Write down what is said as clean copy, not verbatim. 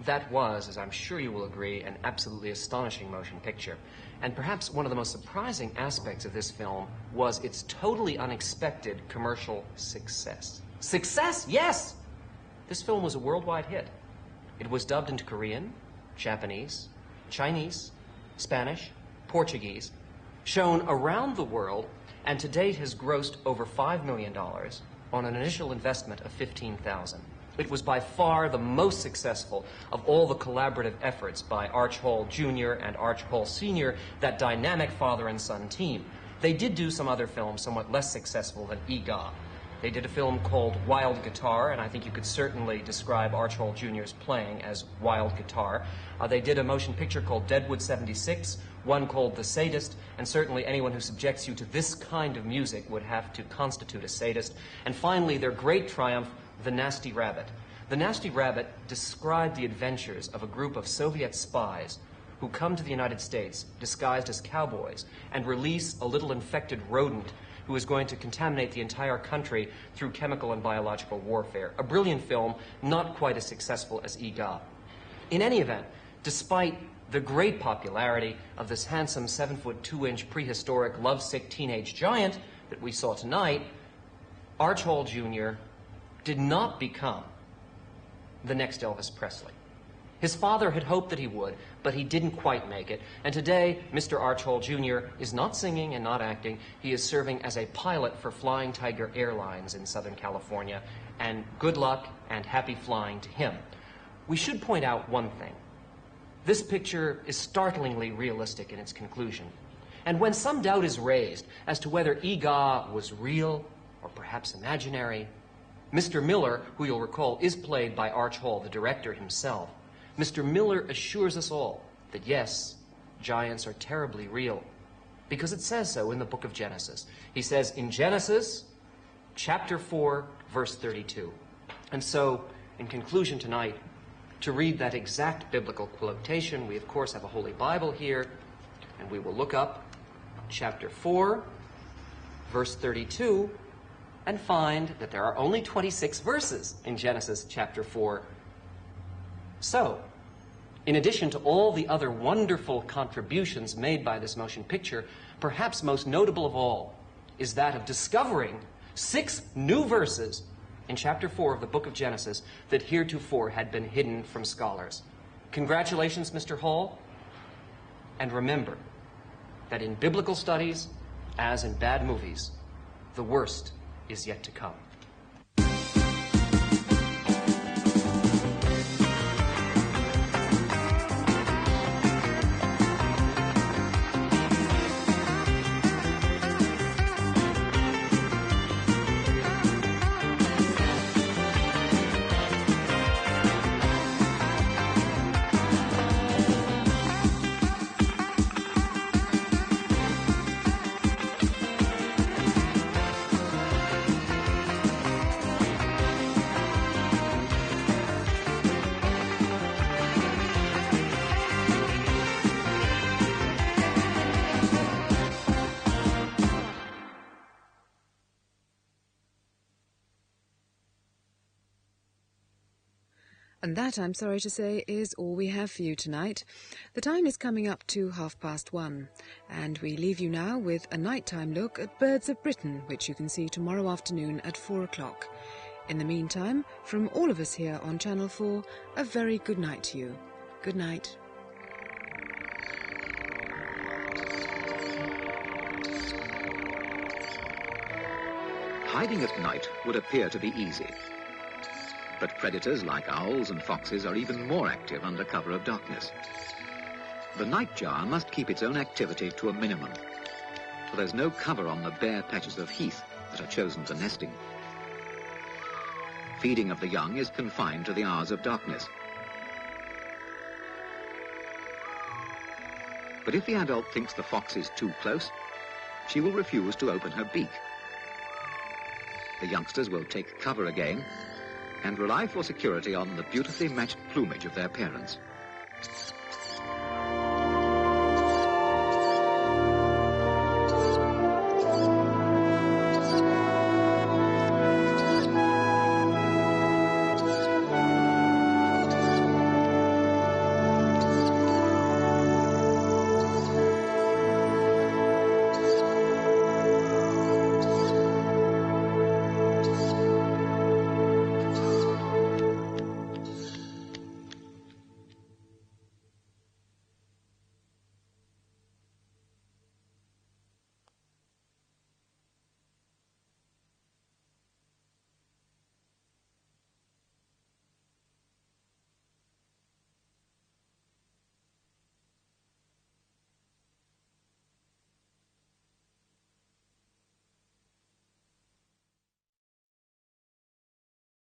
That was, as I'm sure you will agree, an absolutely astonishing motion picture. And perhaps one of the most surprising aspects of this film was its totally unexpected commercial success. Success, yes! This film was a worldwide hit. It was dubbed into Korean, Japanese, Chinese, Spanish, Portuguese, shown around the world, and to date has grossed over $5 million on an initial investment of $15,000. It was by far the most successful of all the collaborative efforts by Arch Hall Jr. and Arch Hall Sr., that dynamic father and son team. They did do some other films somewhat less successful than Eggah. They did a film called Wild Guitar, and I think you could certainly describe Arch Hall Jr.'s playing as Wild Guitar. They did a motion picture called Deadwood 76, one called The Sadist, and certainly anyone who subjects you to this kind of music would have to constitute a sadist. And finally, their great triumph, The Nasty Rabbit. The Nasty Rabbit described the adventures of a group of Soviet spies who come to the United States disguised as cowboys and release a little infected rodent who is going to contaminate the entire country through chemical and biological warfare. A brilliant film, not quite as successful as Eggah. In any event, despite the great popularity of this handsome 7'2" prehistoric lovesick teenage giant that we saw tonight, Arch Hall Jr. did not become the next Elvis Presley. His father had hoped that he would, but he didn't quite make it. And today, Mr. Arch Hall Jr. is not singing and not acting. He is serving as a pilot for Flying Tiger Airlines in Southern California. And good luck and happy flying to him. We should point out one thing. This picture is startlingly realistic in its conclusion. And when some doubt is raised as to whether Eggah was real or perhaps imaginary, Mr. Miller, who you'll recall is played by Arch Hall, the director himself, Mr. Miller assures us all that yes, giants are terribly real, because it says so in the book of Genesis. He says in Genesis, chapter 4, verse 32. And so, in conclusion tonight, to read that exact biblical quotation, we of course have a Holy Bible here, and we will look up chapter 4, verse 32, and find that there are only 26 verses in Genesis chapter 4. So, in addition to all the other wonderful contributions made by this motion picture, perhaps most notable of all is that of discovering 6 new verses in chapter 4 of the book of Genesis that heretofore had been hidden from scholars. Congratulations, Mr. Hall, and remember that in biblical studies, as in bad movies, the worst is yet to come. And that, I'm sorry to say, is all we have for you tonight. The time is coming up to 1:30, and we leave you now with a nighttime look at Birds of Britain, which you can see tomorrow afternoon at 4 o'clock. In the meantime, from all of us here on Channel 4, a very good night to you. Good night. Hiding at night would appear to be easy. But predators like owls and foxes are even more active under cover of darkness. The nightjar must keep its own activity to a minimum, for there's no cover on the bare patches of heath that are chosen for nesting. Feeding of the young is confined to the hours of darkness. But if the adult thinks the fox is too close, she will refuse to open her beak. The youngsters will take cover again and rely for security on the beautifully matched plumage of their parents.